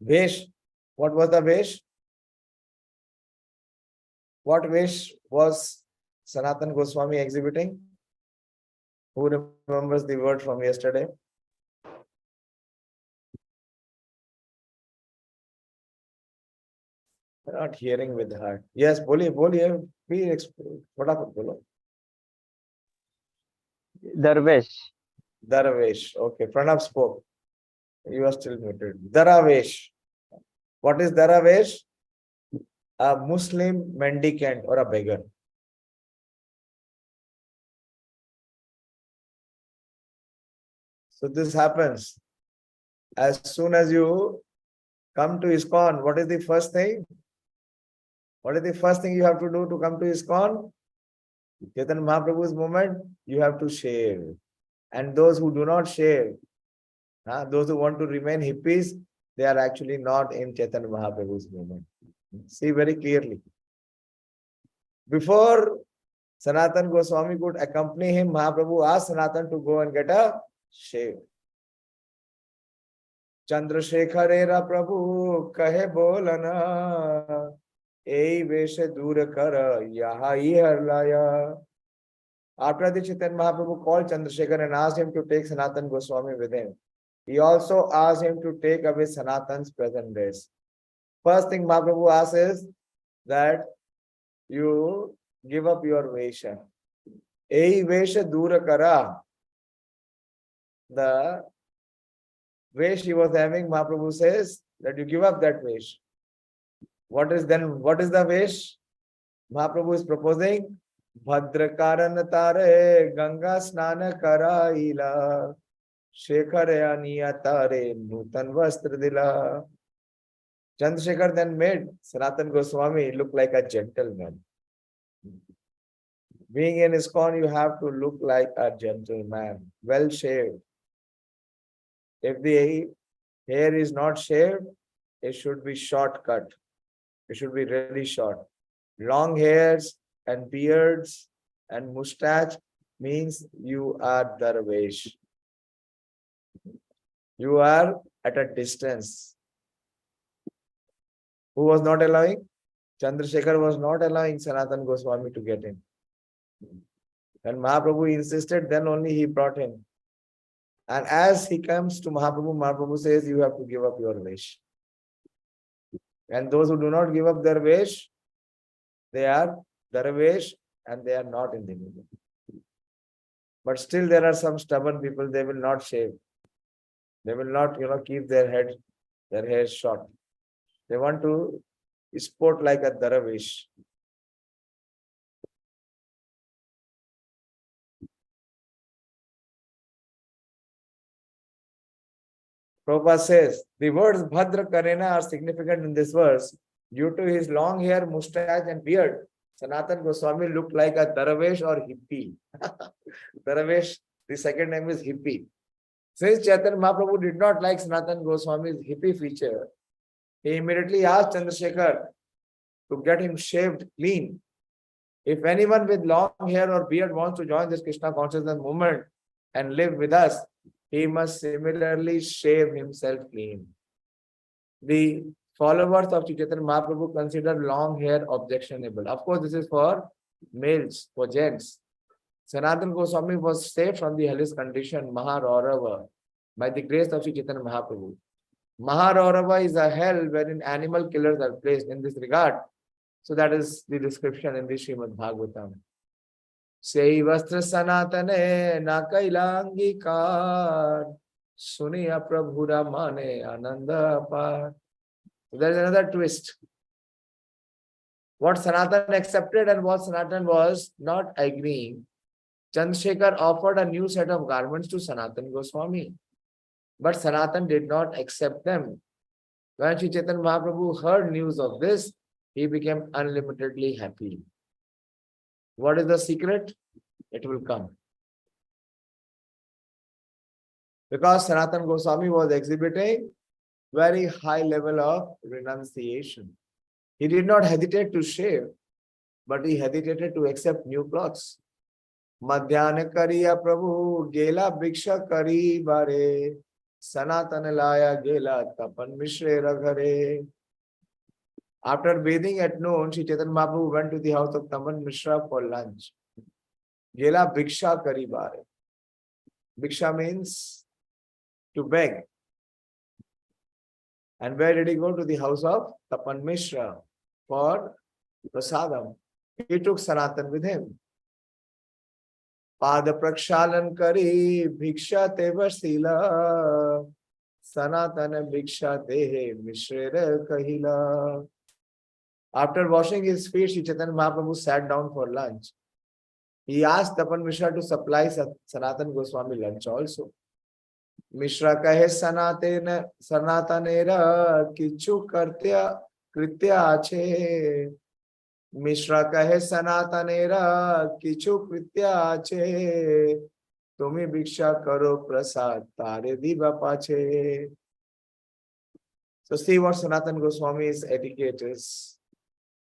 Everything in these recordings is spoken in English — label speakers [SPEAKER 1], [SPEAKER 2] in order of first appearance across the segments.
[SPEAKER 1] Vesh. What was the Vesh? What Vesh was Sanatana Goswami exhibiting? Who remembers the word from yesterday? Not hearing with heart. Yes, boliye. Please explain. फटाफट बोलो.
[SPEAKER 2] Darvesh.
[SPEAKER 1] Daravesh. Okay, Pranav spoke. You are still muted. Daravesh. What is Daravesh? A Muslim mendicant or a beggar. So this happens. As soon as you come to ISKCON, what is the first thing? What is the first thing you have to do to come to ISKCON? Chaitanya Mahaprabhu's movement, you have to shave. And those who do not shave, those who want to remain hippies, they are actually not in Chaitanya Mahaprabhu's movement. See very clearly. Before Sanatana Goswami could accompany him, Mahaprabhu asked Sanatana to go and get a shave. Chandrasekharera Prabhu kahe bolana ei veshe dur kar yaha ihar laya. After the Chaitanya Mahaprabhu called Chandrasekhar and asked him to take Sanatana Goswami with him, he also asked him to take away Sanatana's present dress. First thing Mahaprabhu asks is that you give up your vesha. Ei vesha dura kara. The vesh he was having, Mahaprabhu says that you give up that vesh. What is the vesh? Mahaprabhu is proposing Bhadrakaran tare Ganga snana karaila Shekhare aniya tare Nutan vastra dila. Chandrasekhar then made Sanatana Goswami look like a gentleman. Being in ISKCON, you have to look like a gentleman, well shaved. If the hair is not shaved, it should be short cut. It should be really short. Long hairs and beards and mustache means you are darvesh. You are at a distance. Who was not allowing? Chandrasekhar was not allowing Sanatana Goswami to get in. When Mahaprabhu insisted, then only he brought him. And as he comes to Mahaprabhu, Mahaprabhu says, you have to give up your vesh. And those who do not give up their vesh, they are darvesh and they are not in the movement. But still there are some stubborn people, they will not shave. They will not, keep their hair short. They want to sport like a darvesh. Prabhupada says, the words Bhadra Karena are significant in this verse. Due to his long hair, mustache and beard, Sanatana Goswami looked like a Daravesh or hippie. Daravesh, the second name is hippie. Since Chaitanya Mahaprabhu did not like Sanatana Goswami's hippie feature, he immediately asked Chandrasekhar to get him shaved clean. If anyone with long hair or beard wants to join this Krishna consciousness movement and live with us, he must similarly shave himself clean. The followers of Chaitanya Mahaprabhu consider long hair objectionable. Of course, this is for males, for gents. Sanatana Goswami was saved from the hellish condition, Mahāprabhu, by the grace of Chaitanya Mahaprabhu. Mahāprabhu is a hell wherein animal killers are placed in this regard. So that is the description in the Srimad Bhagavatam. Sei vastra sanatane na kailangikar suniya prabhura mane ananda apar. There is another twist. What Sanatana accepted and what Sanatana was not agreeing. Chandrasekhar offered a new set of garments to Sanatana Goswami. But Sanatana did not accept them. When Sri Chaitanya Mahaprabhu heard news of this, he became unlimitedly happy. What is the secret? It will come. Because Sanatana Goswami was exhibiting very high level of renunciation. He did not hesitate to shave, but he hesitated to accept new clothes. Madhya kariya Prabhu gela bhiksha kari bare Sanatana laya gela tapan mishra ghare. After bathing at noon, Sri Chaitanya Mahaprabhu went to the house of Tapan Mishra for lunch. Gela bhiksha kari bare. Bhiksha means to beg. And where did he go? To the house of Tapan Mishra for prasadam. He took Sanatan with him. Pada prakshalan kari bhiksha teva sila. Sanatana bhiksha tehe mishra kahila. After washing his feet, Sri Chaitanya Mahaprabhu sat down for lunch. He asked Tapan Mishra to supply Sanatana Gosvāmī lunch also. Mishra kahe Sanatanera kichu kritya ache. Mishra kahe Sanatanera kichu kritya ache. Tumi bhiksha karo prasad tare diva pache. So see what Sanatana Gosvāmī's etiquette is.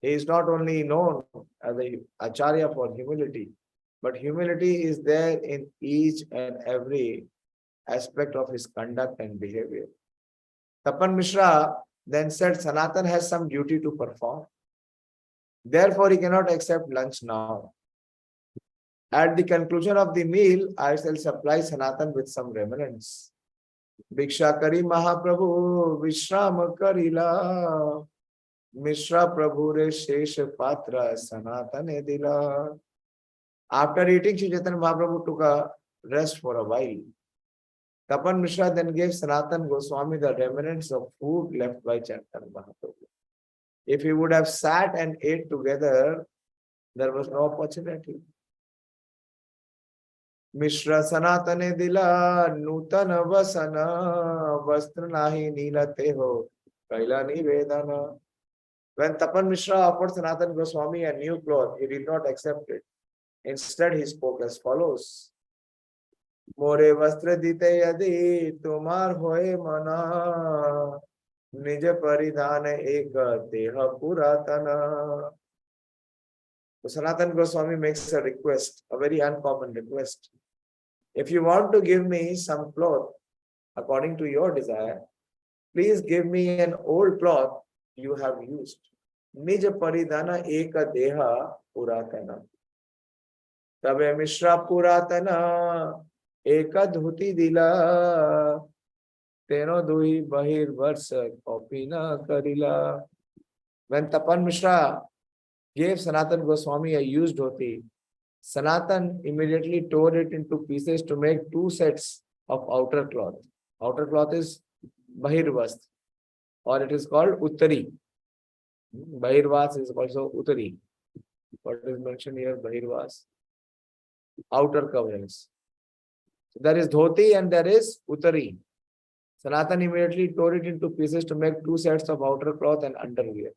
[SPEAKER 1] He is not only known as an acharya for humility, but humility is there in each and every aspect of his conduct and behavior. Tapan Mishra then said Sanatan has some duty to perform. Therefore, he cannot accept lunch now. At the conclusion of the meal, I shall supply Sanatan with some remnants. Bhiksha kari Mahāprabhu Vishram karila. Mishra Prabhu re Shesha Patra Sanatane Dila. After eating, Sri Chaitanya Mahaprabhu took a rest for a while. Tapan Mishra then gave Sanatana Gosvāmī the remnants of food left by Chaitanya Mahaprabhu. If he would have sat and ate together, there was no opportunity. Mishra Sanatane Dila Nutana Vasana Vastra Nahi Nila Teho Kaila Nivedana. When Tapan Mishra offered Sanatana Gosvāmī a new cloth, he did not accept it. Instead, he spoke as follows. More vastra dite yadi tumar hoye mana nija paridhana eka deha puratana. So Sanatana Gosvāmī makes a request, a very uncommon request. If you want to give me some cloth according to your desire, please give me an old cloth you have used. Nija paridhana eka deha puratana. Tabe Mishra puratana eka dhuti dila. Teno dui bahir varsa kopina karila. When Tapan Mishra gave Sanatana Gosvāmī a used dhoti, Sanatan immediately tore it into pieces to make two sets of outer cloth. Outer cloth is bahirvast, or it is called uttari. Bahirvas is also uttari. What is mentioned here, bahirvas? Outer coverings. So there is dhoti and there is uttari. Sanatan immediately tore it into pieces to make two sets of outer cloth and underwear.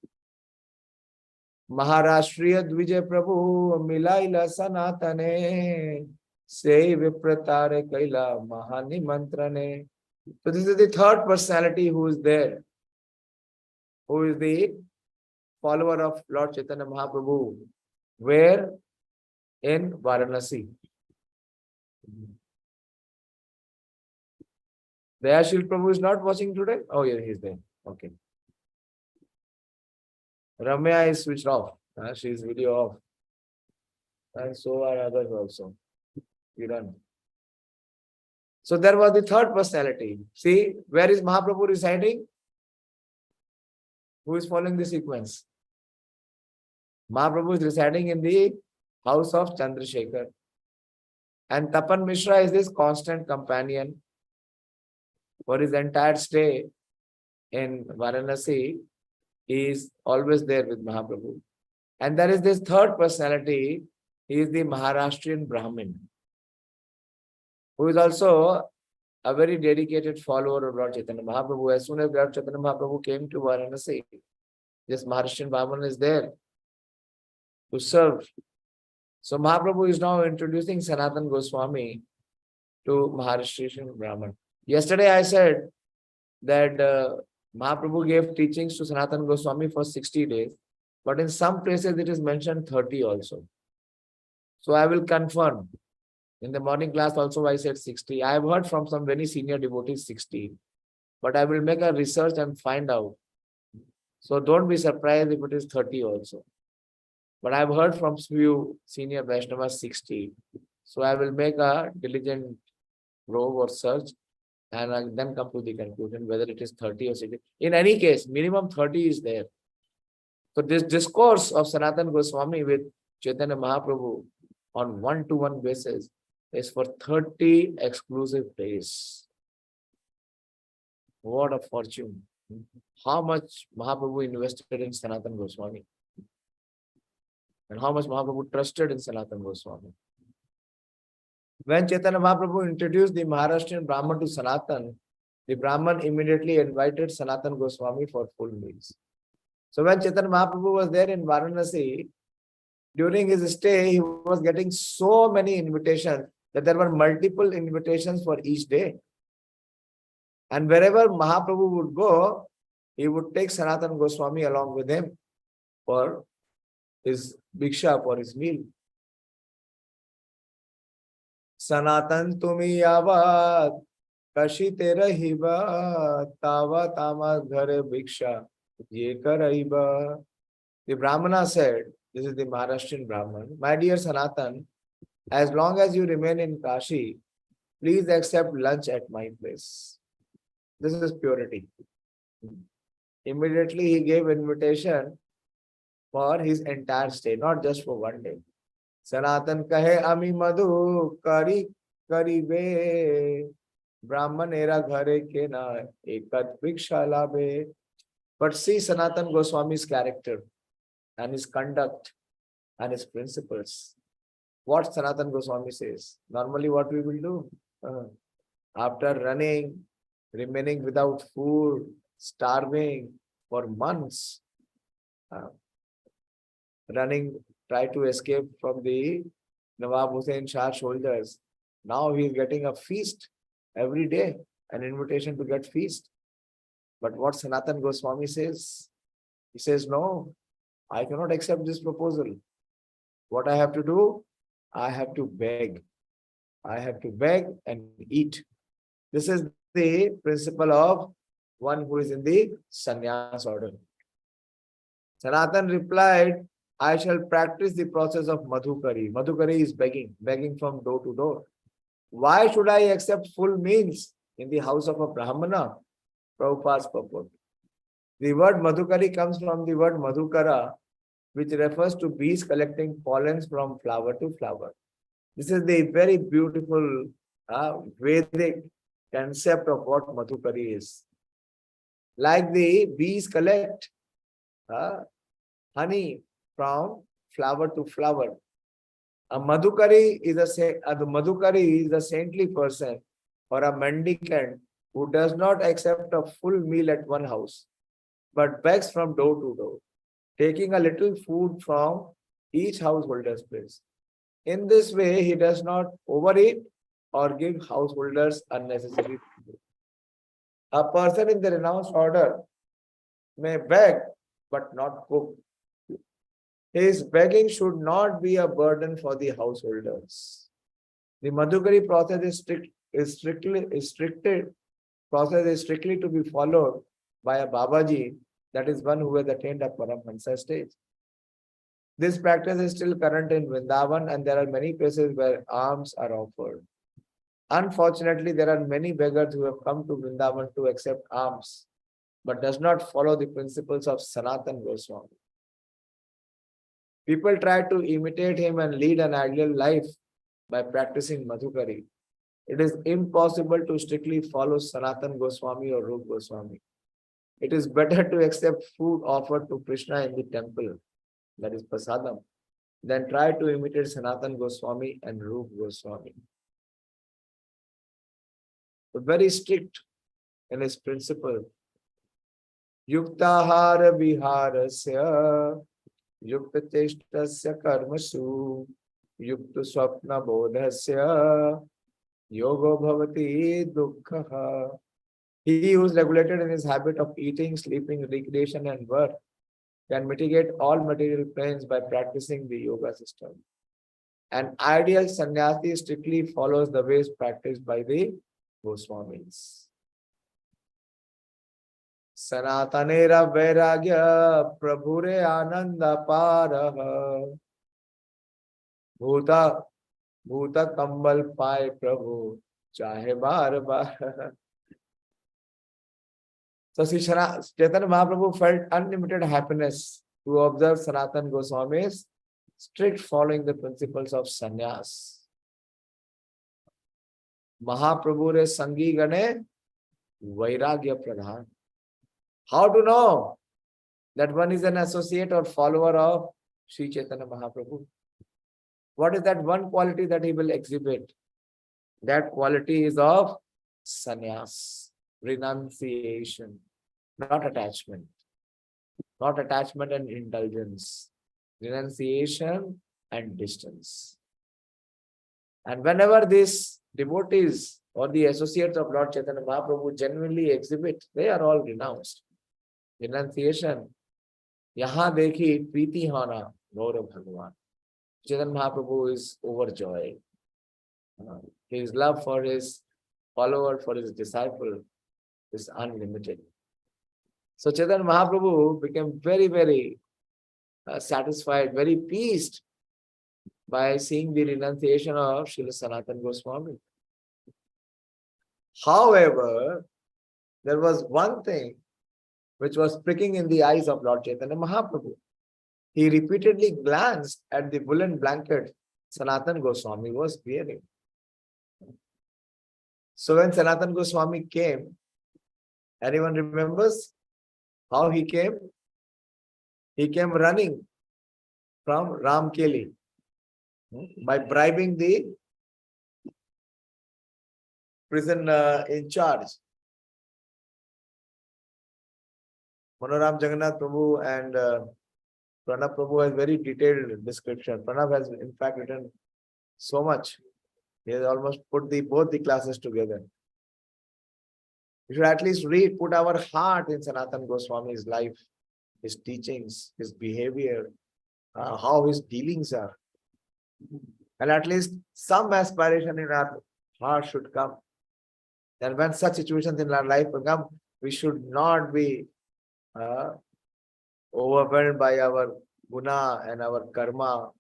[SPEAKER 1] Maharashtriya Dvija Prabhu Milaila Sanatane Se Vipratare Kaila Mahani Mantrane. So this is the third personality who is there, who is the follower of Lord Chaitanya Mahaprabhu. Where? In Varanasi. Dayashil Prabhu is not watching today? Oh yeah, he is there. Okay. Ramya is switched off. She is video off. And so are others also. You done. So there was the third personality. See, where is Mahaprabhu residing? Who is following the sequence? Mahaprabhu is residing in the house of Chandrasekhar. And Tapan Mishra is this constant companion for his entire stay in Varanasi. He is always there with Mahaprabhu. And there is this third personality. He is the Maharashtrian Brahmin, who is also a very dedicated follower of Lord Chaitanya Mahaprabhu. As soon as Lord Chaitanya Mahaprabhu came to Varanasi, this Maharashtrian Brahmin is there to serve. So Mahaprabhu is now introducing Sanatana Gosvāmī to Maharashtrian Brahmin. Yesterday I said that Mahaprabhu gave teachings to Sanatana Gosvāmī for 60 days, but in some places it is mentioned 30 also. So I will confirm In the morning class also I said 60. I have heard from some very senior devotees 60. But I will make a research and find out. So don't be surprised if it is 30 also. But I have heard from few senior Vaishnavas 60. So I will make a diligent probe or search and I'll then come to the conclusion whether it is 30 or 60. In any case, minimum 30 is there. So this discourse of Sanatana Goswami with Chaitanya Mahaprabhu on one-to-one basis is for 30 exclusive days. What a fortune. How much Mahaprabhu invested in Sanatana Goswami and how much Mahaprabhu trusted in Sanatana Goswami. When Chaitanya Mahaprabhu introduced the Maharashtrian Brahman to Sanatan, the Brahman immediately invited Sanatana Goswami for full meals. So when Chaitanya Mahaprabhu was there in Varanasi, during his stay, he was getting so many invitations that there were multiple invitations for each day. And wherever Mahaprabhu would go, he would take Sanatana Goswami along with him for his bhiksha, for his meal. Sanatan tumi yavat kashite rahiba tava tama ghare bhiksha ye karaiba. The Brahmana said, this is the Maharashtrian Brahman, my dear Sanatan, as long as you remain in Kashi, please accept lunch at my place. This is purity. Immediately he gave invitation for his entire stay, not just for one day. Sanatan kahe ami madhu kari karibe Brahman era ghare ke na ekat bhiksha labe. But see Sanatana Goswami's character and his conduct and his principles. What Sanatana Goswami says. Normally what we will do? After remaining without food, starving for months, try to escape from the Nawab Hussain Shah soldiers. Now he is getting a feast every day, an invitation to get feast. But what Sanatana Goswami says? He says, no, I cannot accept this proposal. What I have to do? I have to beg. I have to beg and eat. This is the principle of one who is in the sannyas order. Sanatan replied, I shall practice the process of madhukari. Madhukari is begging from door to door. Why should I accept full meals in the house of a Brahmana? Prabhupada's purport. The word madhukari comes from the word madhukara, which refers to bees collecting pollens from flower to flower. This is the very beautiful Vedic concept of what madhukari is. Like the bees collect honey from flower to flower. The madhukari is a saintly person or a mendicant who does not accept a full meal at one house, but begs from door to door, taking a little food from each householder's place. In this way, he does not overeat or give householders unnecessary food. A person in the renounced order may beg but not cook. His begging should not be a burden for the householders. The madhukari process is strictly to be followed by a Babaji, that is one who has attained a Paramahansa stage. This practice is still current in Vrindavan and there are many places where alms are offered. Unfortunately, there are many beggars who have come to Vrindavan to accept alms, but does not follow the principles of Sanatana Goswami. People try to imitate him and lead an ideal life by practicing madhukari. It is impossible to strictly follow Sanatana Goswami or Rupa Goswami. It is better to accept food offered to Krishna in the temple, that is prasadam, than try to imitate Sanatana Goswami and Rupa Goswami. But very strict in his principle. Yuktahara viharasya yukta cheshtasya karmasu yukta swapna bodhasya yogo bhavati dukkha. He who is regulated in his habit of eating, sleeping, recreation and work can mitigate all material pains by practicing the yoga system. An ideal sannyasi strictly follows the ways practiced by the Goswamis. Sanatanera vairagya prabhure ananda paraha bhuta bhuta kambal pai prabhu chahe bar bar. So Sri Chaitanya Mahaprabhu felt unlimited happiness to observe Sanatana Goswami's strict following the principles of sannyas. Mahaprabhu re sangi gane vairagya pradhan. How to know that one is an associate or follower of Sri Chaitanya Mahaprabhu? What is that one quality that he will exhibit? That quality is of sannyas, renunciation, not attachment. Not attachment and indulgence. Renunciation and distance. And whenever these devotees or the associates of Lord Chaitanya Mahaprabhu genuinely exhibit, they are all renounced. Renunciation. Yahan dekhi preeti hona Gaurav Bhagavan. Chaitanya Mahaprabhu is overjoyed. His love for his follower, for his disciple is unlimited. So Chaitanya Mahaprabhu became very, very satisfied, very pleased by seeing the renunciation of Śrīla Sanātana Gosvāmī. However, there was one thing which was pricking in the eyes of Lord Chaitanya Mahaprabhu. He repeatedly glanced at the woolen blanket Sanatana Goswami was wearing. So when Sanatana Goswami came, anyone remembers how he came? He came running from Ramkeli by bribing the prison in charge. Manoram Jagannath Prabhu and Pranav Prabhu has very detailed description. Pranav has in fact written so much. He has almost put both the classes together. We should at least put our heart in Sanatana Goswami's life, his teachings, his behavior, how his dealings are. And at least some aspiration in our heart should come. And when such situations in our life will come, we should not be overwhelmed by our guna and our karma.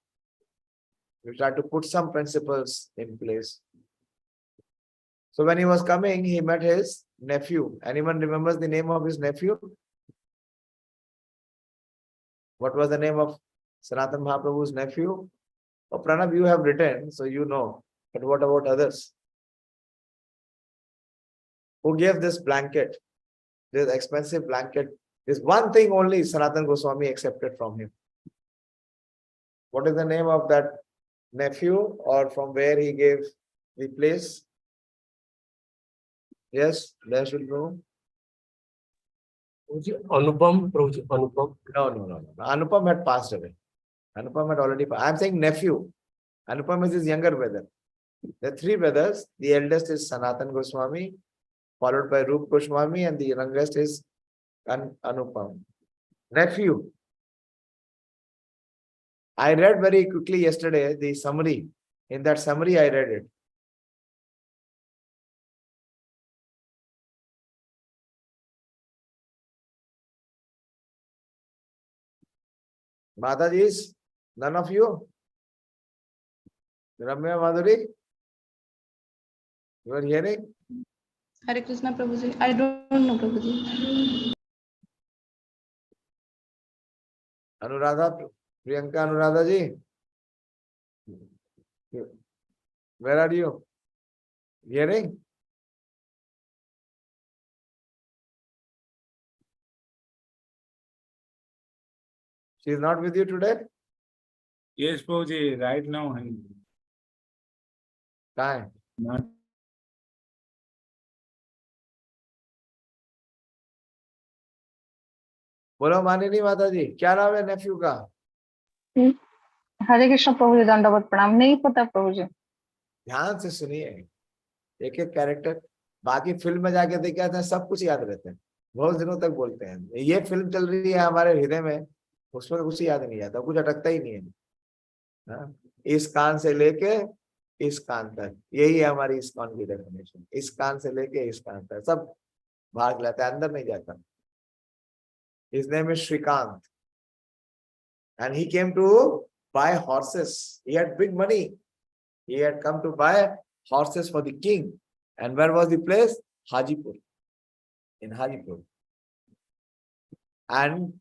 [SPEAKER 1] We try to put some principles in place. So when he was coming, he met his nephew. Anyone remembers the name of his nephew? What was the name of Sanatana Mahaprabhu's nephew? Oh, Pranav, you have written, so you know. But what about others? Who gave this blanket? This expensive blanket. This one thing only Sanatana Goswami accepted from him. What is the name of that nephew, or from where he gave the place? Yes, there should go.
[SPEAKER 2] Anupam, Prabhuji, Anupam.
[SPEAKER 1] No. Anupam had passed away. Anupam had already passed. I am saying nephew. Anupam is his younger brother. There are three brothers. The eldest is Sanatana Goswami, followed by Rupa Goswami, and the youngest is Anupam. Nephew. I read very quickly yesterday the summary. In that summary, I read it. Mataji's, none of you? Ramya Madhuri? You are hearing?
[SPEAKER 3] Hare Krishna Prabhuji. I don't know Prabhuji.
[SPEAKER 1] Anuradha, Priyanka Anuradha ji? Where are you? Hearing? She is not with you today?
[SPEAKER 4] Yes, Prabhuji, right now.
[SPEAKER 1] Kहाँ?
[SPEAKER 4] Not.
[SPEAKER 1] बोलो मानिनी माता जी, क्या नाम है नेफ्यू का?
[SPEAKER 5] हरे कृष्ण प्रभु जी, दंडवत प्रणाम। नहीं पता प्रभु जी।
[SPEAKER 1] ध्यान से सुनिए, एक एक कैरेक्टर। बाकी फिल्म में जाके देखे आते हैं, सब कुछ याद रहते हैं, बहुत दिनों तक बोलते हैं। ये फिल्म चल रही है हमारे हृदय में, उसमें कुछ याद नहीं आता, कुछ अटकता ही नहीं है। इस कान से लेके इस कान तक, यही है हमारी इस कान की डेफिनेशन। इस कान से लेके इस कान तक सब भाग लेता है, अंदर नहीं जाता। His name is Shrikant, and he came to buy horses. He had big money. He had come to buy horses for the king. And where was the place? Hajipur. In Hajipur. And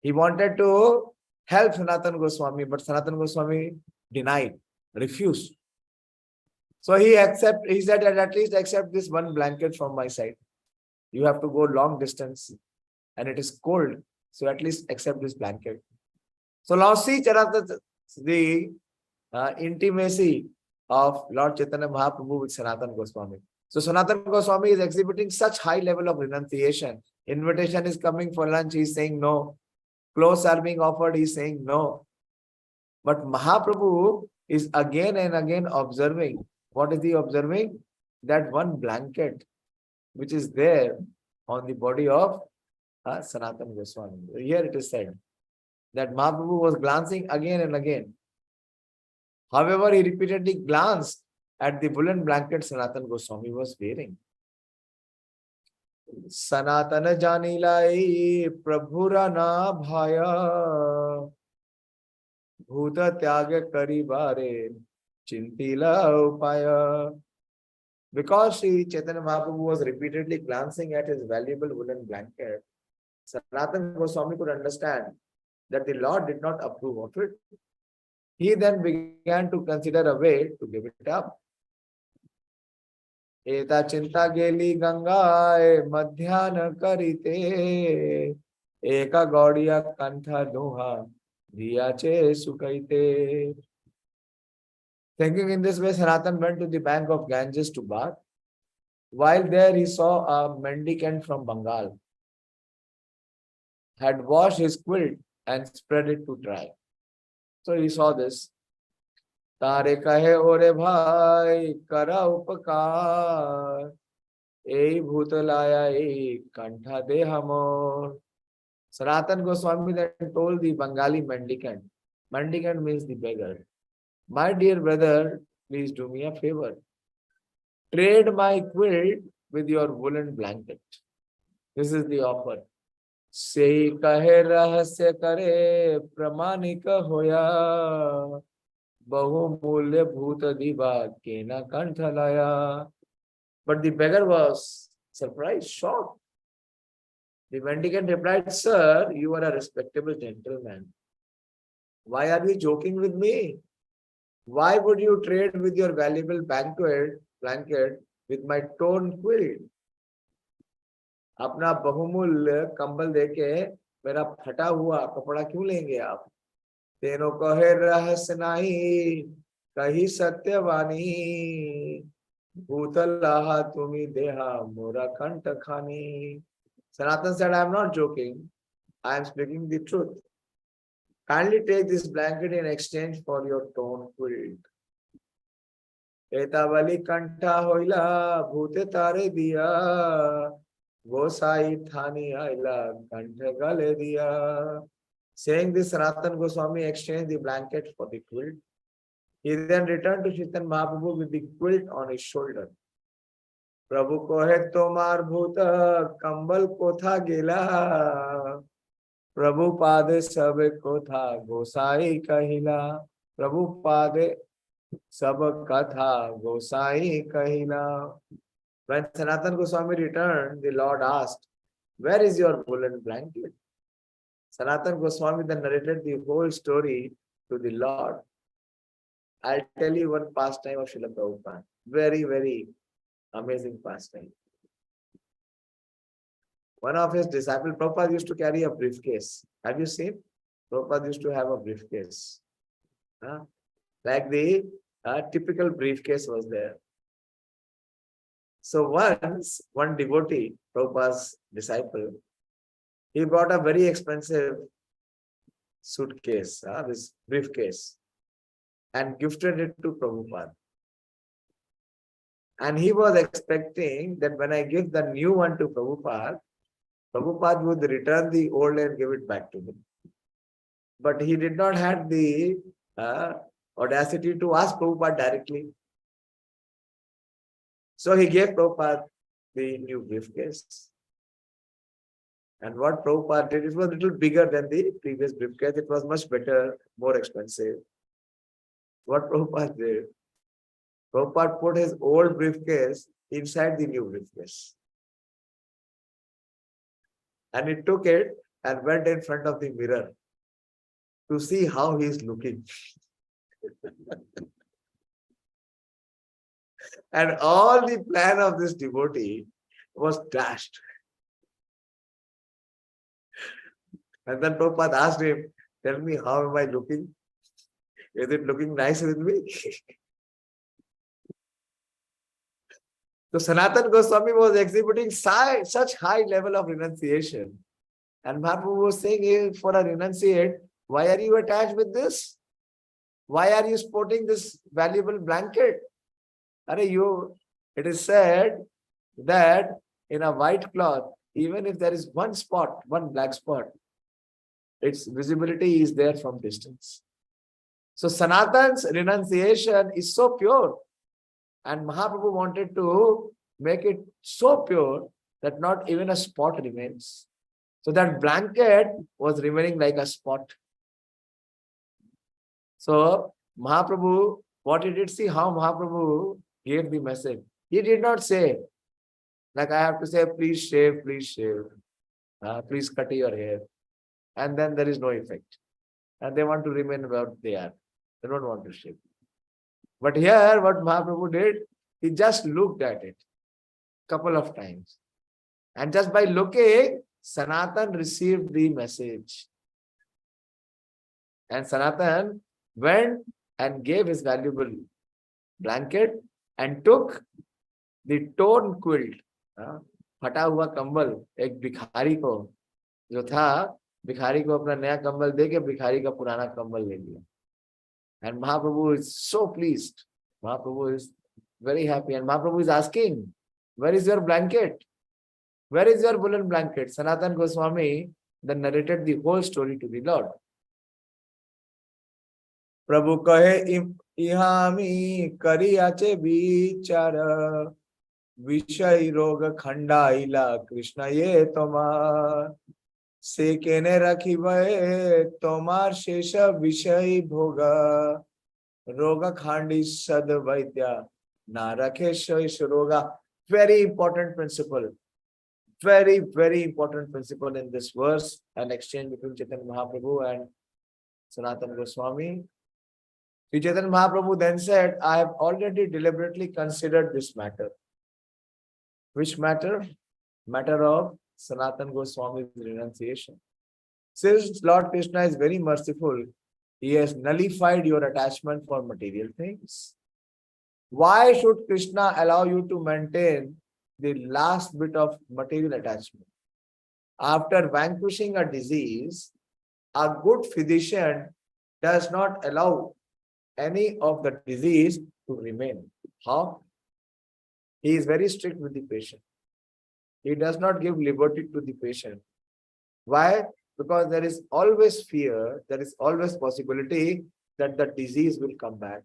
[SPEAKER 1] he wanted to help Sanatana Gosvāmī, but Sanatana Gosvāmī denied, refused. So he said that at least accept this one blanket from my side. You have to go long distance and it is cold. So at least accept this blanket. So now see the intimacy of Lord Chaitanya Mahaprabhu with Sanatana Gosvāmī. So Sanatana Gosvāmī is exhibiting such high level of renunciation. Invitation is coming for lunch, he is saying no. Clothes are being offered, he is saying no. But Mahaprabhu is again and again observing. What is he observing? That one blanket which is there on the body of Sanatana Gosvāmī. Here it is said that Mahaprabhu was glancing again and again. However, he repeatedly glanced at the woolen blanket Sanatana Gosvāmī was wearing. Sanatana janilai prabhura na bhaya bhuta tyaga karibare chintila upaya. Because Sri Chaitanya Mahaprabhu was repeatedly glancing at his valuable woolen blanket, Sanatana Gosvāmī could understand that the Lord did not approve of it. He then began to consider a way to give it up. Eta chinta geli gangae madhya karite eka gaudiya kantha duha diyache sukaite. Thinking in this way, Sanatan went to the bank of Ganges to bath. While there, he saw a mendicant from Bengal had washed his quilt and spread it to dry. So he saw this. Tare kahe ore bhai kara upakar ei bhutalaya ei kantha de hamor. Sanatana Gosvāmī then told the Bengali mendicant. Mendicant means the beggar. My dear brother, please do me a favor. Trade my quilt with your woolen blanket. This is the offer. Se kahe rahasya kare pramanika hoya bahu mulya bhuta diva kena kanthalaya. But the beggar was surprised, shocked. The mendicant replied, Sir, you are a respectable gentleman. Why are you joking with me? Why would you trade with your valuable blanket with my torn quilt? अपना बहुमूल्य कंबल देके मेरा फटा हुआ कपड़ा क्यों लेंगे आप? तेनो कहे रहस्य नहीं कही सत्यवानी भूतलाहा तुमी देहा मोरा कंठ खानी. Sanatan said, I am not joking. I am speaking the truth. Kindly take this blanket in exchange for your torn quilt. Etavali kantha hoila bhute tare diya Gosai thani aila kantha gale diya. Saying this, Sanatana Gosvāmī exchanged the blanket for the quilt. He then returned to Chaitanya Mahaprabhu with the quilt on his shoulder. Prabhu kohe tomar bhuta kambal kotha gela Prabhu pade sabe kotha gosai kahila. Prabhu pade sab katha gosai kahila. When Sanatana Gosvāmī returned, the Lord asked, where is your woolen blanket? Sanatana Gosvāmī then narrated the whole story to the Lord. I'll tell you one pastime of Śrīla Prabhupada. Very, very amazing pastime. One of his disciples, Prabhupada used to carry a briefcase. Have you seen? Prabhupada used to have a briefcase. Like the typical briefcase was there. So once, one devotee, Prabhupada's disciple, he brought a very expensive suitcase, this briefcase, and gifted it to Prabhupada. And he was expecting that when I give the new one to Prabhupada, Prabhupada would return the old and give it back to him. But he did not have the audacity to ask Prabhupada directly. So he gave Prabhupada the new briefcase. And what Prabhupada did, it was a little bigger than the previous briefcase. It was much better, more expensive. What Prabhupada did, Prabhupada put his old briefcase inside the new briefcase. And he took it and went in front of the mirror to see how he is looking. And all the plan of this devotee was dashed. And then Prabhupada asked him, tell me, how am I looking? Is it looking nice with me? So Sanatana Gosvāmī was exhibiting such high level of renunciation. And Mahāprabhu was saying, hey, for a renunciate, why are you attached with this? Why are you sporting this valuable blanket? It is said that in a white cloth, even if there is one spot, one black spot, its visibility is there from distance. So Sanatana's renunciation is so pure. And Mahāprabhu wanted to make it so pure that not even a spot remains. So that blanket was remaining like a spot. So Mahāprabhu, what he did, see how Mahāprabhu gave the message. He did not say, like I have to say, please shave, please cut your hair. And then there is no effect. And they want to remain where they are. They don't want to shave. But here, what Mahāprabhu did, he just looked at it couple of times. And just by looking, Sanatana received the message. And Sanatana went and gave his valuable blanket and took the torn quilt, फटा हुआ कंबल, एक भिखारी को जो था, भिखारी को अपना नया कंबल देके भिखारी का पुराना कंबल ले लिया. And Mahāprabhu is so pleased. Mahāprabhu is very happy. And Mahāprabhu is asking, where is your blanket? Where is your woolen blanket? Sanatana Gosvāmī then narrated the whole story to the Lord. Prabhu kahe ihami kariyache bichara vishay roga khandaila Krishna ye tomar se kene rakhibae tomar shesha vishay bhoga roga khandi sad vaidya na rakhe shaish roga. Very important principle. Very, very important principle in this verse, an exchange between Chaitanya Mahaprabhu and Sanatana Gosvāmī. Sri Chaitanya Mahaprabhu then said, I have already deliberately considered this matter. Which matter? Matter of Sanatana Gosvāmī's renunciation. Since Lord Krishna is very merciful, he has nullified your attachment for material things. Why should Krishna allow you to maintain the last bit of material attachment? After vanquishing a disease, a good physician does not allow any of the disease to remain. How? He is very strict with the patient. He does not give liberty to the patient. Why? Because there is always fear, there is always possibility that the disease will come back.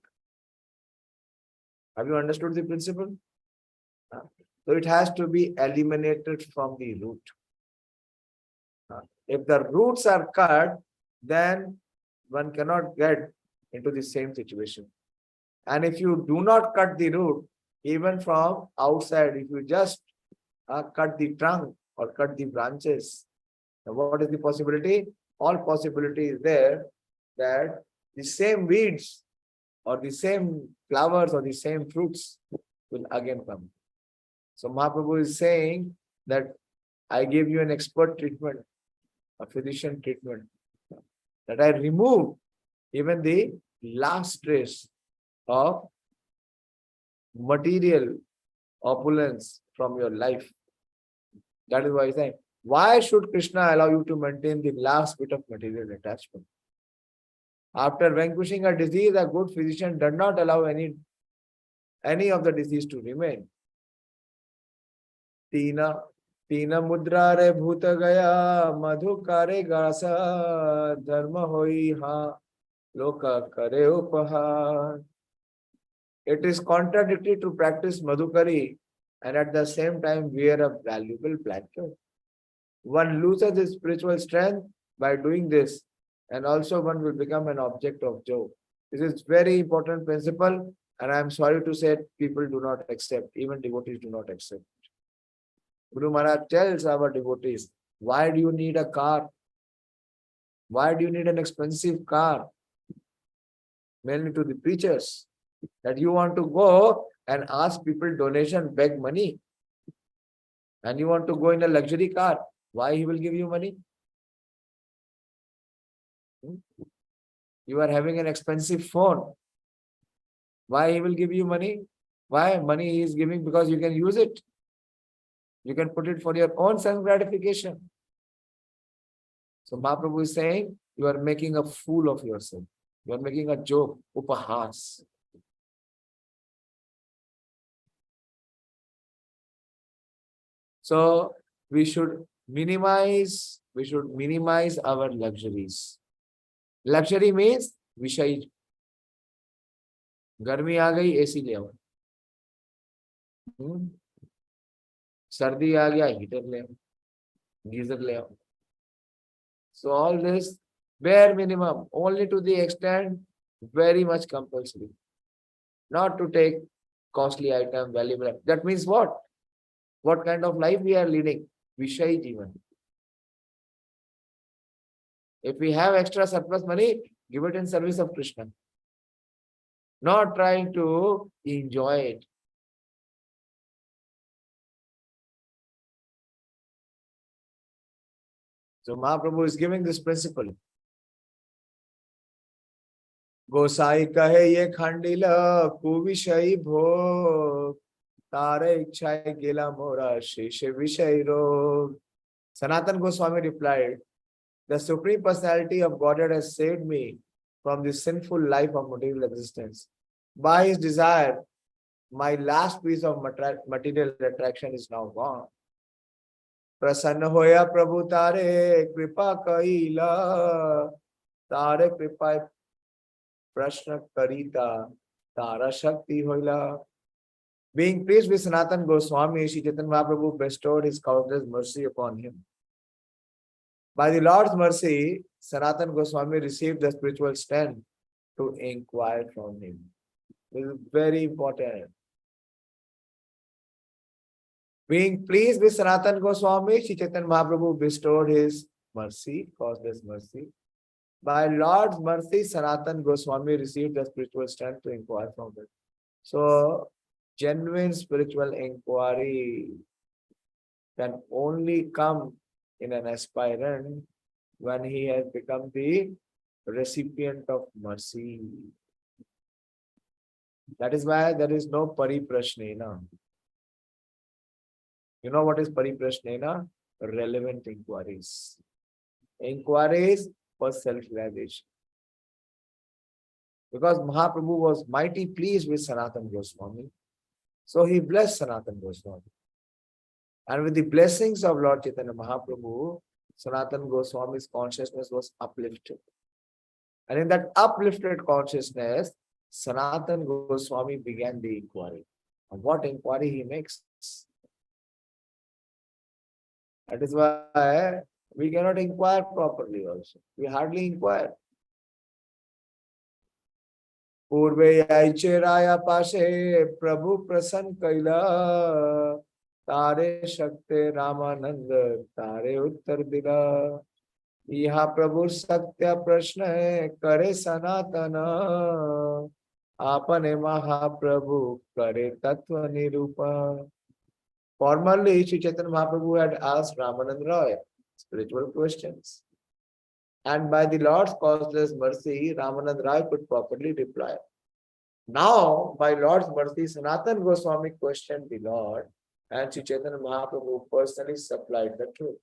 [SPEAKER 1] Have you understood the principle? So it has to be eliminated from the root. If the roots are cut, then one cannot get into the same situation. And if you do not cut the root, even from outside, if you just cut the trunk or cut the branches, what is the possibility? All possibility is there that the same weeds or the same flowers or the same fruits will again come. So Mahāprabhu is saying that I gave you an expert treatment, a physician treatment, that I remove even the last trace of material opulence from your life. That is why he's saying, why should Krishna allow you to maintain the last bit of material attachment? After vanquishing a disease, a good physician does not allow any of the disease to remain. Tina mudra re bhuta gaya madhukare gasa dharma hoi ha loka kare upahar. It is contradictory to practice madhukari and at the same time wear a valuable blanket. One loses his spiritual strength by doing this, and also one will become an object of joke. This is very important principle, and I am sorry to say people do not accept, even devotees do not accept. Guru Maharaj tells our devotees, why do you need a car? Why do you need an expensive car? Mainly to the preachers, that you want to go and ask people donation, beg money, and you want to go in a luxury car. Why he will give you money? You are having an expensive phone. Why he will give you money? Why? Money he is giving because you can use it. You can put it for your own self gratification. So Mahāprabhu is saying, you are making a fool of yourself. You are making a joke, upahas. So we should minimize our luxuries. Luxury means Vishay. गर्मी आ गई AC ले आओ, सर्दी आ गया heater ले आओ, geyser ले आओ. So all this bare minimum, only to the extent very much compulsory. Not to take costly item, valuable. That means what? What kind of life we are leading? Vishay Jivan. If we have extra surplus money, give it in service of Krishna. Not trying to enjoy it. So Mahaprabhu is giving this principle. Gosai kahe ye khandila kuvishay bhog tare ikshai gela mora sheshe vishay rog. Sanatana Gosvāmī replied, the Supreme Personality of Godhead has saved me from the sinful life of material existence. By his desire, my last piece of material attraction is now gone. Prasanna hoya Prabhu tare kripa kaila tare kripa prashna karita tara shakti hoila. Being pleased with Sanatana Gosvāmī, Śrī Caitanya Mahāprabhu bestowed his countless mercy upon him. By the Lord's mercy, Sanatana Gosvāmī received the spiritual strength to inquire from him. This is very important. Being pleased with Sanatana Gosvāmī, Śrī Caitanya Mahāprabhu bestowed his mercy, causeless mercy. By Lord's mercy, Sanatana Gosvāmī received the spiritual strength to inquire from him. So, genuine spiritual inquiry can only come in an aspirant when he has become the recipient of mercy. That is why there is no pariprashnena. You know what is pariprashnena? Relevant inquiries. Inquiries for self-realization. Because Mahaprabhu was mighty pleased with Sanatana Gosvāmī, so he blessed Sanatana Gosvāmī. And with the blessings of Lord Chaitanya Mahaprabhu, Sanatana Gosvāmī's consciousness was uplifted. And in that uplifted consciousness, Sanatana Gosvāmī began the inquiry. And what inquiry he makes? That is why we cannot inquire properly also. We hardly inquire. Purve yaiche raya pashe Prabhu prasan kaila Tare Shakte Ramananda Tare Uttar Dila. Yaha Prabhu Satya Prashna Kare Sanatana Apane Mahaprabhu Kare Tattva Nirupa. Formerly, Śrī Caitanya Mahaprabhu had asked Ramananda Roy spiritual questions. And by the Lord's causeless mercy, Ramananda Roy could properly reply. Now, by Lord's mercy, Sanatana Gosvāmī questioned the Lord, and Śrī Caitanya Mahaprabhu personally supplied the truth.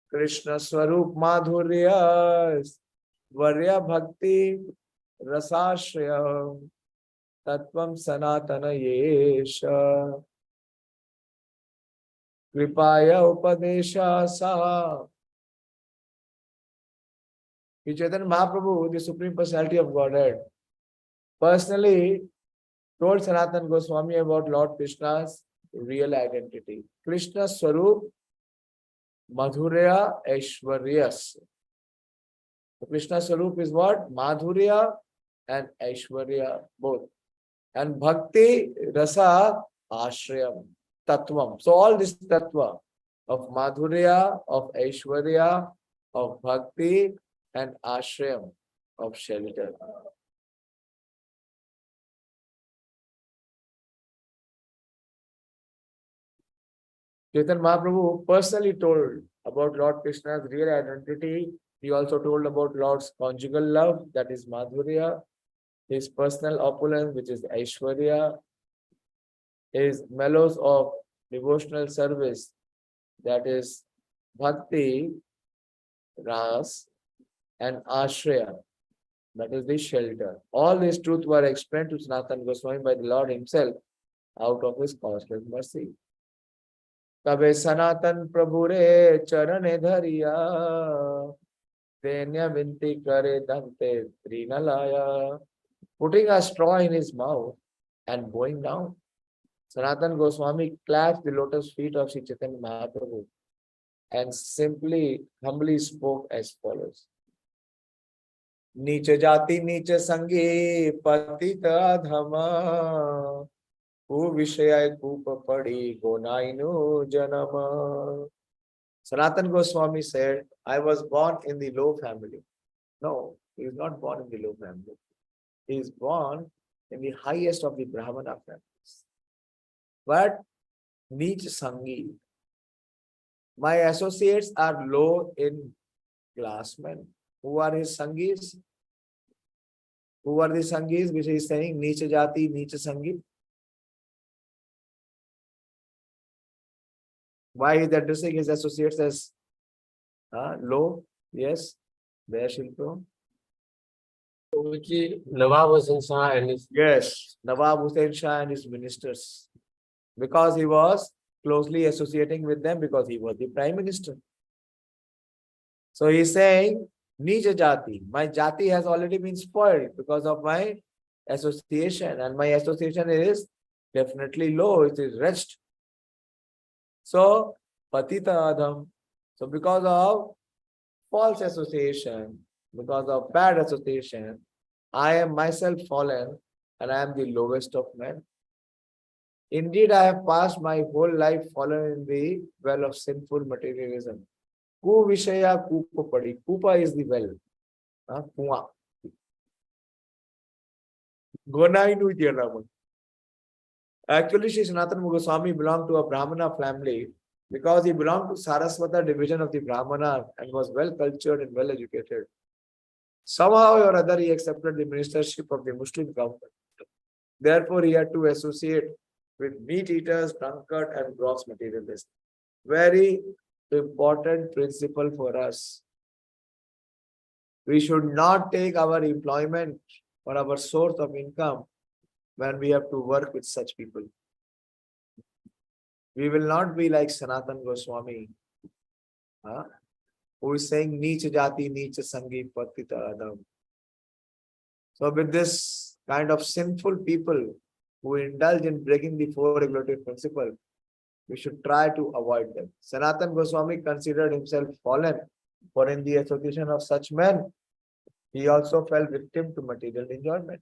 [SPEAKER 1] Krishna Swarup Madhurya Varya Bhakti Rasashraya Tattvam Sanatana Yesha Kripaya Upadesha Saha Chaitanya Mahaprabhu, the Supreme Personality of Godhead, personally told Sanatana Goswami about Lord Krishna's real identity. Krishna Swarup Madhurya Aishwaryas. So Krishna Swarup is what? Madhurya and Aishwarya both. And Bhakti Rasa Ashrayam Tattvam. So all this Tattva of Madhurya, of Aishwarya, of Bhakti and Ashrayam of shelter. Chaitanya Mahaprabhu personally told about Lord Krishna's real identity. He also told about Lord's conjugal love, that is Madhurya, his personal opulence, which is Aishwarya, his mellows of devotional service, that is Bhakti, Ras, and Ashraya, that is the shelter. All these truths were explained to Sanatana Goswami by the Lord himself out of his causeless mercy. Tabe Sanatan Prabhure Charane Dhariya Denya Vinti Kare Dante Trinalaya. Putting a straw in his mouth and going down, Sanatana Goswami clasped the lotus feet of Sri Chaitanya Mahaprabhu and simply, humbly spoke as follows. Nicha jati nicha sangi patita dhama ku vishaya kupa padi gonainu janama. Sanatana Goswami said, I was born in the low family. No, he is not born in the low family. He is born in the highest of the Brahmana families. But Nich Sangi, my associates are low in class men. Who are his Sangis? Who are the Sangis which he is saying? Nicha Jati, Nicha Sangi. Why is addressing his associates as low? Yes, there Shilpa.
[SPEAKER 2] Nawab Hussain Shah and his
[SPEAKER 1] Yes, Nawab Hussain Shah and his ministers. Because he was closely associating with them because he was the Prime Minister. So he is saying, Nija Jati, my Jati has already been spoiled because of my association, and my association is definitely low, it is wretched. So, Patita Adam. So because of false association, because of bad association, I am myself fallen and I am the lowest of men. Indeed, I have passed my whole life fallen in the well of sinful materialism. Ku Vishaya Kupa Padi. Kupa is the well. Kuwa. Gonainu Janaman. Actually, Sri Sanatana Goswami belonged to a Brahmana family because he belonged to Saraswata division of the Brahmana and was well cultured and well educated. Somehow or other, he accepted the ministership of the Muslim government. Therefore, he had to associate with meat eaters, drunkard, and gross materialists. Very important principle for us. We should not take our employment or our source of income when we have to work with such people. We will not be like Sanatana Goswami, who is saying Nicha Jati, Nicha Sangi, Patita Adam. So with this kind of sinful people who indulge in breaking the four regulative principles, we should try to avoid them. Sanatana Goswami considered himself fallen, for in the association of such men, he also fell victim to material enjoyment.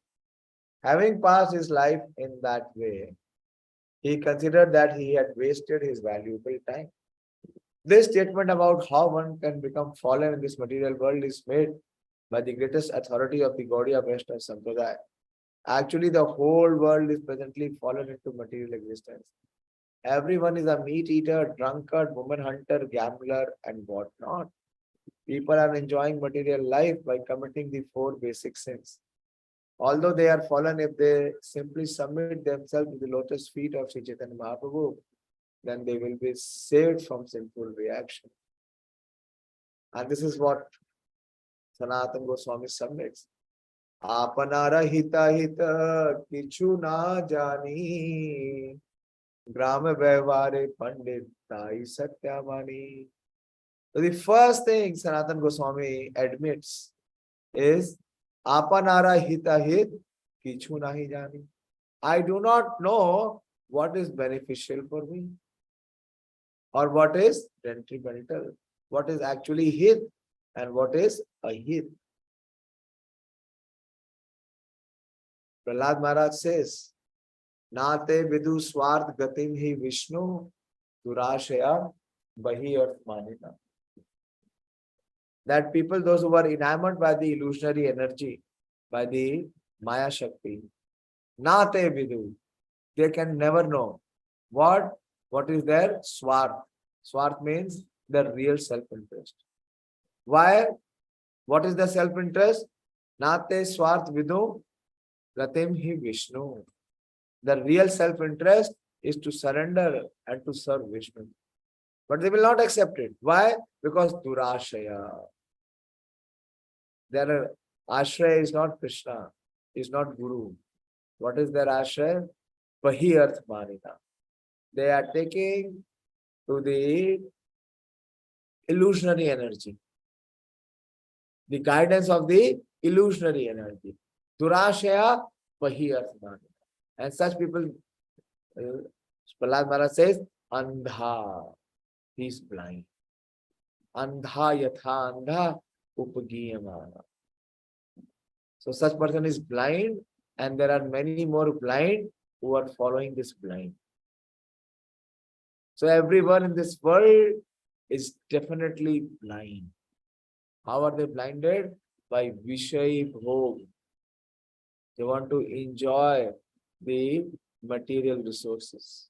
[SPEAKER 1] Having passed his life in that way, he considered that he had wasted his valuable time. This statement about how one can become fallen in this material world is made by the greatest authority of the Gaudiya Vaishnava Sampradaya. Actually, the whole world is presently fallen into material existence. Everyone is a meat eater, drunkard, woman hunter, gambler, and whatnot. People are enjoying material life by committing the four basic sins. Although they are fallen, if they simply submit themselves to the lotus feet of Sri Chaitanya Mahaprabhu, then they will be saved from sinful reaction. And this is what Sanatana Goswami submits. Apanara hita hita kichu na jani grama vyavare pandit tai satyamani. So the first thing Sanatana Goswami admits is Apanara hita hit kichu nahi jani. I do not know what is beneficial for me or what is detrimental, what is actually hit and what is ahit. Prahlad Maharaj says, Nate vidu swarth gatim hi Vishnu durashaya bahi arthmanina. That people, those who are enamored by the illusionary energy, by the Maya Shakti, Nate vidu, they can never know what is their swarth. Swarth means the real self-interest. Why? What is the self-interest? Nate swarth vidu gatim hi Vishnu. The real self-interest is to surrender and to serve Vishnu. But they will not accept it. Why? Because durashaya. Their ashraya is not Krishna, is not Guru. What is their ashraya? Vahi arthmanina. They are taking to the illusionary energy, the guidance of the illusionary energy. Durashaya vahi arthmanina. And such people, Prahlad Maharaj says, Andha, he is blind. Andha yatha andha upagiyamana. So such person is blind, and there are many more blind who are following this blind. So everyone in this world is definitely blind. How are they blinded? By Vishay Bhog. They want to enjoy the material resources.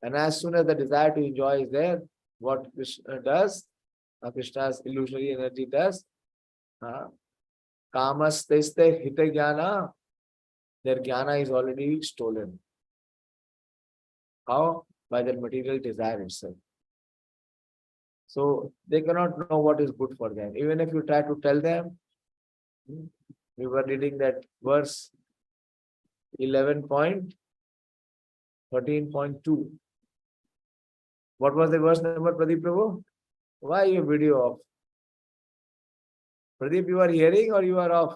[SPEAKER 1] And as soon as the desire to enjoy is there, what Krishna does, Krishna's illusionary energy does, Kamaste hita jnana, their jnana is already stolen. How? By their material desire itself. So they cannot know what is good for them. Even if you try to tell them, we were reading that verse 11.13.2. What was the verse number, Pradeep Prabhu? Why your video off? Pradeep, you are hearing or you are off?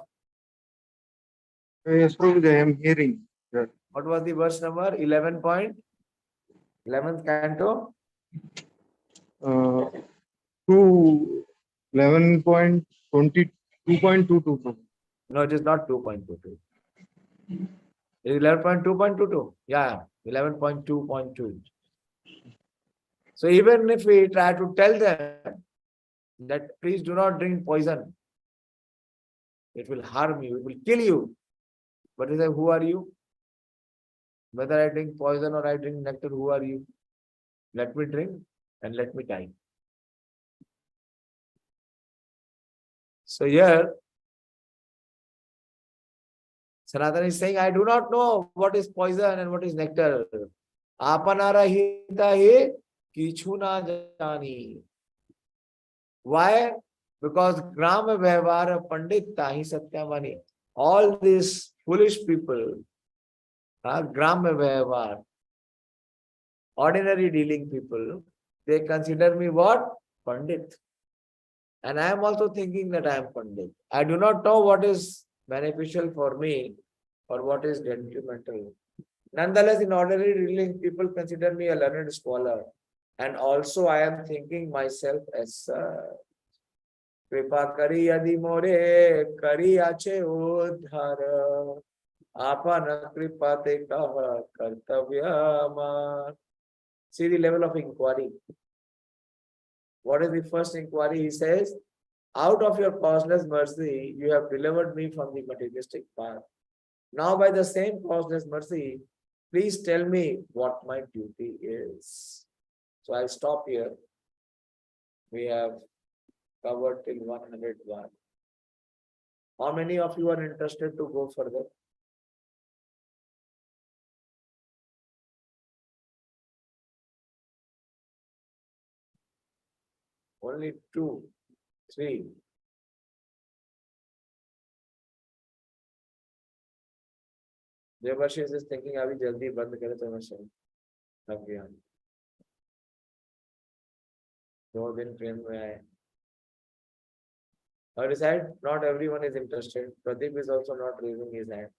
[SPEAKER 6] Yes, Prabhuji, I am hearing. Yes.
[SPEAKER 1] What was the verse number? 11th canto?
[SPEAKER 6] 11.22.
[SPEAKER 1] No, it is not 2.22. It is 11.2.22. Yeah, 11.2.2. So even if we try to tell them that please do not drink poison, it will harm you, it will kill you. But they say, who are you? Whether I drink poison or I drink nectar, who are you? Let me drink and let me die. So here, Sanatana is saying, I do not know what is poison and what is nectar. Apanara hita hi kichu na jani. Why? Because Grama Vyavhara Pandit Tahi Satyamani. All these foolish people, Grama Vyavhara, ordinary dealing people, they consider me what? Pandit. And I am also thinking that I am Pandit. I do not know what is beneficial for me or what is detrimental. Nonetheless, in ordinary dealing, people consider me a learned scholar. And also I am thinking myself as Kripa kari yadi more kari ache udhara apana kripa te kaha kartavyama. See the level of inquiry. What is the first inquiry? He says, out of your causeless mercy, you have delivered me from the materialistic path. Now by the same causeless mercy, please tell me what my duty is. So I'll stop here. We have covered till 101. How many of you are interested to go further? Only 2, 3. Devashi is thinking, "Abhi jaldi band kare to main thak gaya." 2 दिन train में आए Now decide, not everyone is interested. Pradeep is also not raising his hand.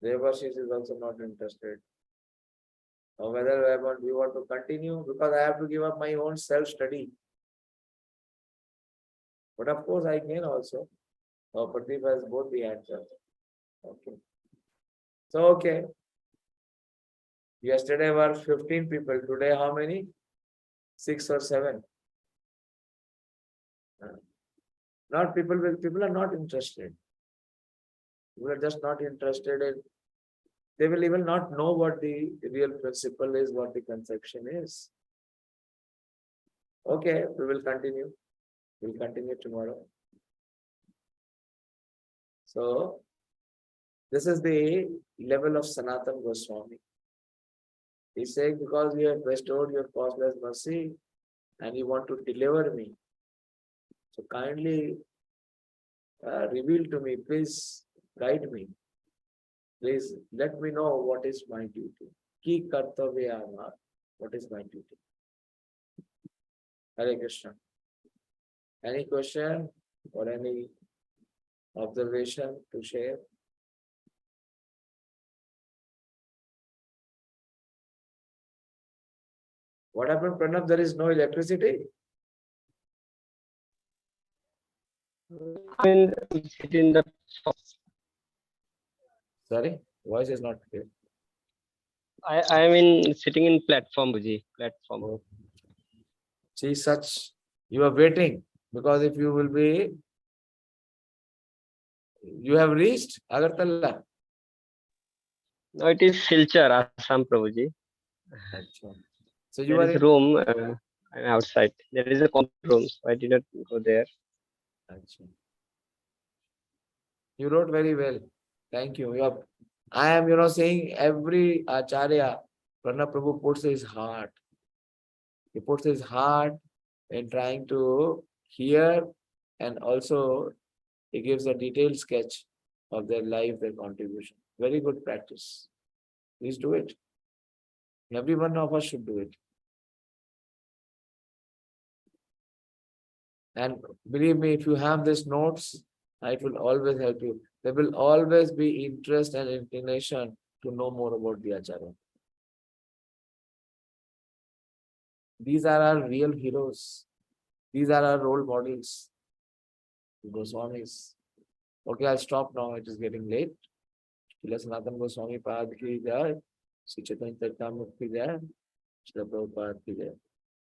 [SPEAKER 1] Devashish is also not interested. Or whether we want to continue, because I have to give up my own self-study. But of course I can also. Pradeep has both the answers. Okay. So okay. Yesterday were 15 people. Today how many? 6 or 7. Not people are not interested. People are just not interested in. They will even not know what the real principle is, what the conception is. Okay, we will continue. We'll continue tomorrow. So, this is the level of Sanātana Gosvāmī. He's saying, because you have bestowed your causeless mercy and you want to deliver me. So kindly reveal to me, please guide me. Please let me know what is my duty. Ki kartavya, what is my duty? Hare Krishna. Any question or any observation to share? What happened, Pranav? There is no electricity?
[SPEAKER 2] I mean, sit in the.
[SPEAKER 1] Sorry, voice is not clear.
[SPEAKER 2] I mean sitting in platform, Prabhuji. Platform.
[SPEAKER 1] See, such you are waiting, because if you will be, you have reached Agartala.
[SPEAKER 2] No, it is Silchar, Assam, Prabhuji.
[SPEAKER 1] So you
[SPEAKER 2] There
[SPEAKER 1] are
[SPEAKER 2] is
[SPEAKER 1] in.
[SPEAKER 2] room I'm outside. There is a common room, so I did not go there.
[SPEAKER 1] You wrote very well. Thank you. I am, saying every Acharya, Prabhu puts his heart. He puts his heart in trying to hear, and also he gives a detailed sketch of their life, their contribution. Very good practice. Please do it. Every one of us should do it. And believe me, if you have these notes, it will always help you. There will always be interest and inclination to know more about the Acharya. These are our real heroes. These are our role models. Goswamis. Okay, I'll stop now. It is getting late. Śrīla Sanātana Gosvāmī Pād ki jai. Śrī Caitanya-caritāmṛta ki jai. Śrīla Prabhupada ki jai.